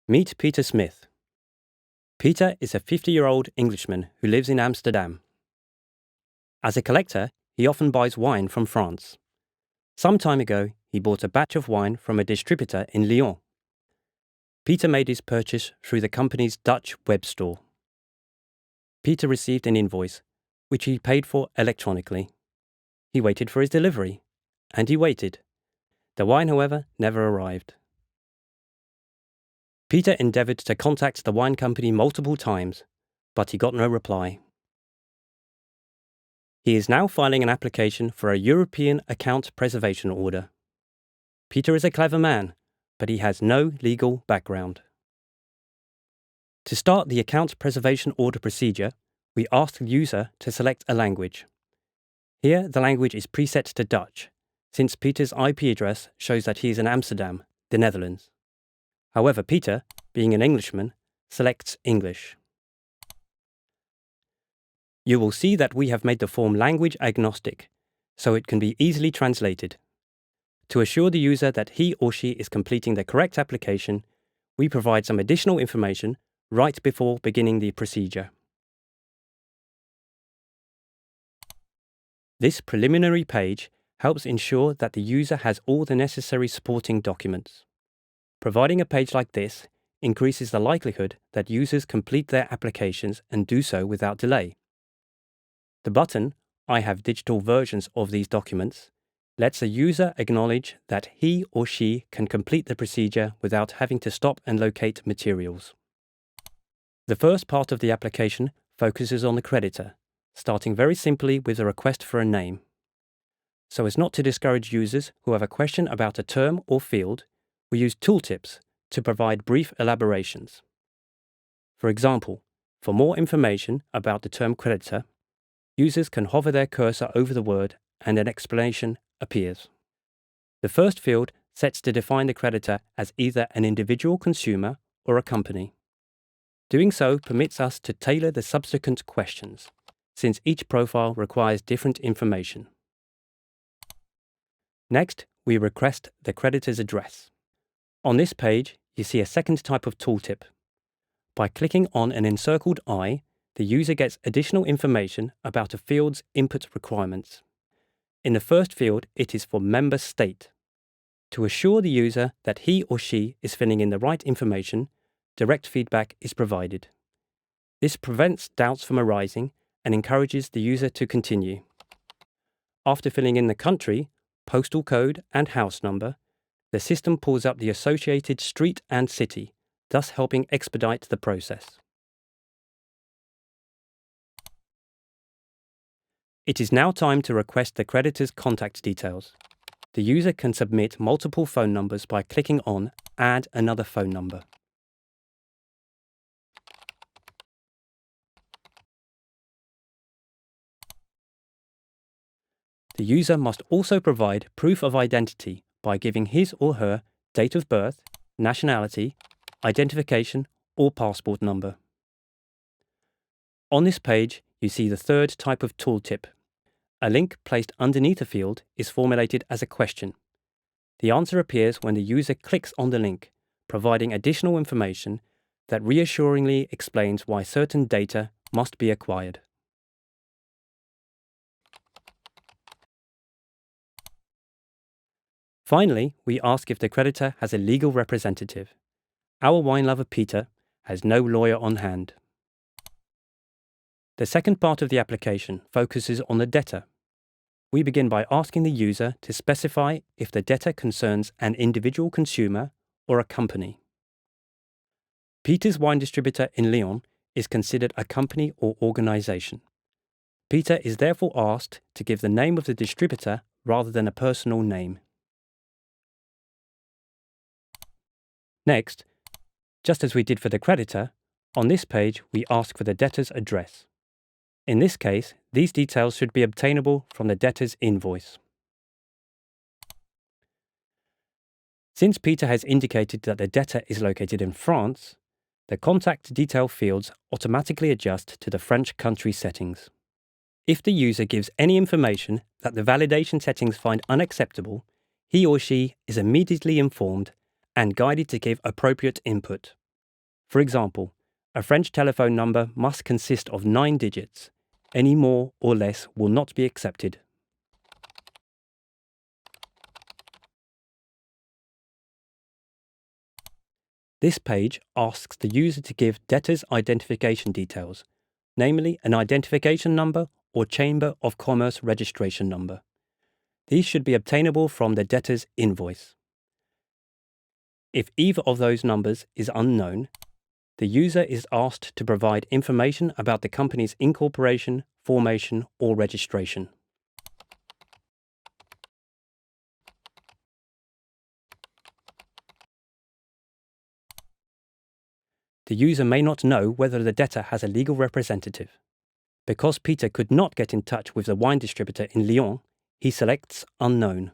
Meet Peter Smith. Peter is a 50-year-old Englishman who lives in Amsterdam. As a collector, he often buys wine from France. Some time ago, he bought a batch of wine from a distributor in Lyon. Peter made his purchase through the company's Dutch web store. Peter received an invoice, which he paid for electronically. He waited for his delivery, and he waited. The wine, however, never arrived. Peter endeavoured to contact the wine company multiple times, but he got no reply. He is now filing an application for a European account preservation order. Peter is a clever man, but he has no legal background. To start the account preservation order procedure, we ask the user to select a language. Here, the language is preset to Dutch, since Peter's IP address shows that he is in Amsterdam, the Netherlands. However, Peter, being an Englishman, selects English. You will see that we have made the form language agnostic, so it can be easily translated. To assure the user that he or she is completing the correct application, we provide some additional information right before beginning the procedure. This preliminary page helps ensure that the user has all the necessary supporting documents. Providing a page like this increases the likelihood that users complete their applications and do so without delay. The button, I have digital versions of these documents, lets a user acknowledge that he or she can complete the procedure without having to stop and locate materials. The first part of the application focuses on the creditor, starting very simply with a request for a name. So as not to discourage users who have a question about a term or field, we use tooltips to provide brief elaborations. For example, for more information about the term creditor, users can hover their cursor over the word and an explanation appears. The first field sets to define the creditor as either an individual consumer or a company. Doing so permits us to tailor the subsequent questions, since each profile requires different information. Next, we request the creditor's address. On this page, you see a second type of tooltip. By clicking on an encircled eye, the user gets additional information about a field's input requirements. In the first field, it is for member state. To assure the user that he or she is filling in the right information, direct feedback is provided. This prevents doubts from arising and encourages the user to continue. After filling in the country, postal code, and house number, the system pulls up the associated street and city, thus helping expedite the process. It is now time to request the creditor's contact details. The user can submit multiple phone numbers by clicking on Add another phone number. The user must also provide proof of identity by giving his or her date of birth, nationality, identification, or passport number. On this page, you see the third type of tooltip. A link placed underneath a field is formulated as a question. The answer appears when the user clicks on the link, providing additional information that reassuringly explains why certain data must be acquired. Finally, we ask if the creditor has a legal representative. Our wine lover Peter has no lawyer on hand. The second part of the application focuses on the debtor. We begin by asking the user to specify if the debtor concerns an individual consumer or a company. Peter's wine distributor in Lyon is considered a company or organization. Peter is therefore asked to give the name of the distributor rather than a personal name. Next, just as we did for the creditor, on this page we ask for the debtor's address. In this case, these details should be obtainable from the debtor's invoice. Since Peter has indicated that the debtor is located in France, the contact detail fields automatically adjust to the French country settings. If the user gives any information that the validation settings find unacceptable, he or she is immediately informed and guided to give appropriate input. For example, a French telephone number must consist of 9 digits. Any more or less will not be accepted. This page asks the user to give debtors' identification details, namely an identification number or Chamber of Commerce registration number. These should be obtainable from the debtor's invoice. If either of those numbers is unknown, the user is asked to provide information about the company's incorporation, formation, or registration. The user may not know whether the debtor has a legal representative. Because Peter could not get in touch with the wine distributor in Lyon, he selects Unknown.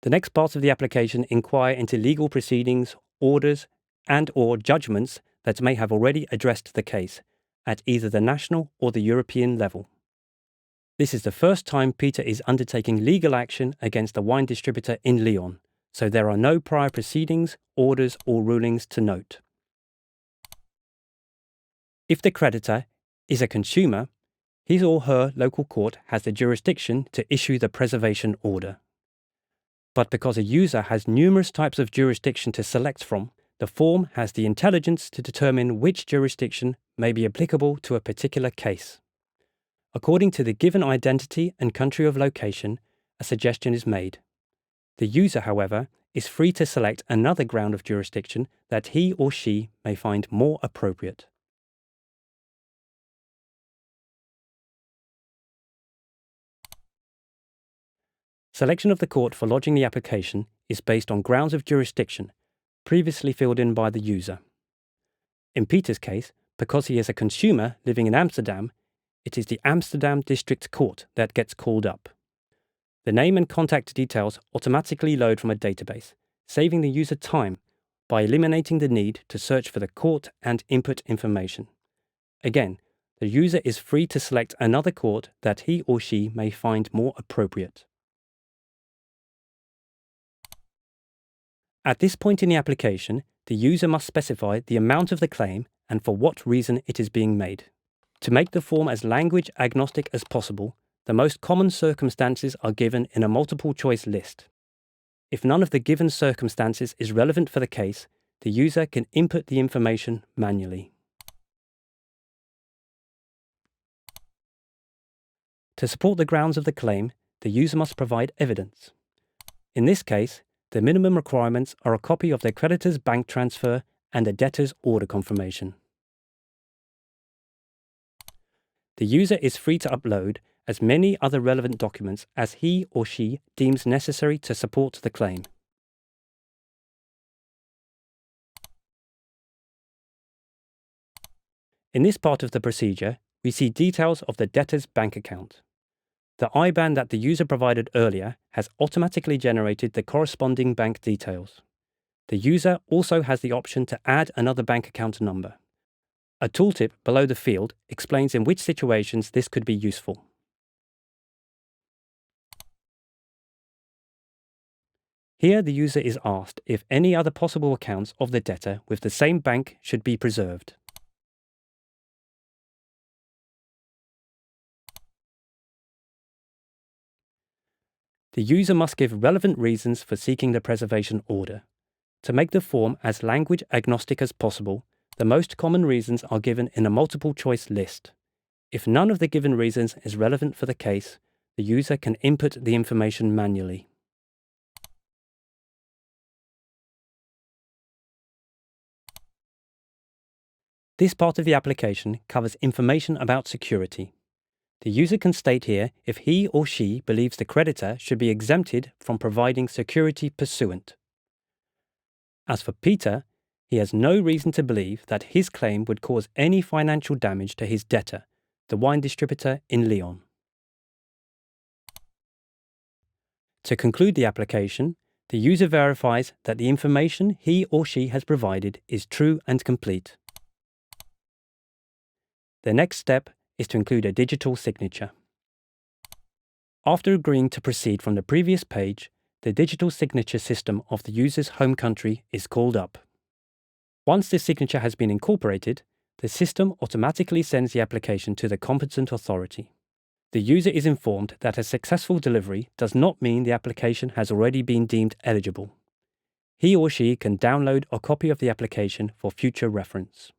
The next parts of the application inquire into legal proceedings, orders, and/or judgments that may have already addressed the case at either the national or the European level. This is the first time Peter is undertaking legal action against a wine distributor in Lyon, so there are no prior proceedings, orders, or rulings to note. If the creditor is a consumer, his or her local court has the jurisdiction to issue the preservation order. But because a user has numerous types of jurisdiction to select from, the form has the intelligence to determine which jurisdiction may be applicable to a particular case. According to the given identity and country of location, a suggestion is made. The user, however, is free to select another ground of jurisdiction that he or she may find more appropriate. Selection of the court for lodging the application is based on grounds of jurisdiction, previously filled in by the user. In Peter's case, because he is a consumer living in Amsterdam, it is the Amsterdam District Court that gets called up. The name and contact details automatically load from a database, saving the user time by eliminating the need to search for the court and input information. Again, the user is free to select another court that he or she may find more appropriate. At this point in the application, the user must specify the amount of the claim and for what reason it is being made. To make the form as language agnostic as possible, the most common circumstances are given in a multiple choice list. If none of the given circumstances is relevant for the case, the user can input the information manually. To support the grounds of the claim, the user must provide evidence. In this case, the minimum requirements are a copy of the creditor's bank transfer and a debtor's order confirmation. The user is free to upload as many other relevant documents as he or she deems necessary to support the claim. In this part of the procedure, we see details of the debtor's bank account. The IBAN that the user provided earlier has automatically generated the corresponding bank details. The user also has the option to add another bank account number. A tooltip below the field explains in which situations this could be useful. Here the user is asked if any other possible accounts of the debtor with the same bank should be preserved. The user must give relevant reasons for seeking the preservation order. To make the form as language agnostic as possible, the most common reasons are given in a multiple choice list. If none of the given reasons is relevant for the case, the user can input the information manually. This part of the application covers information about security. The user can state here if he or she believes the creditor should be exempted from providing security pursuant. As for Peter, he has no reason to believe that his claim would cause any financial damage to his debtor, the wine distributor in Lyon. To conclude the application, the user verifies that the information he or she has provided is true and complete. The next step is to include a digital signature. After agreeing to proceed from the previous page, the digital signature system of the user's home country is called up. Once the signature has been incorporated, the system automatically sends the application to the competent authority. The user is informed that a successful delivery does not mean the application has already been deemed eligible. He or she can download a copy of the application for future reference.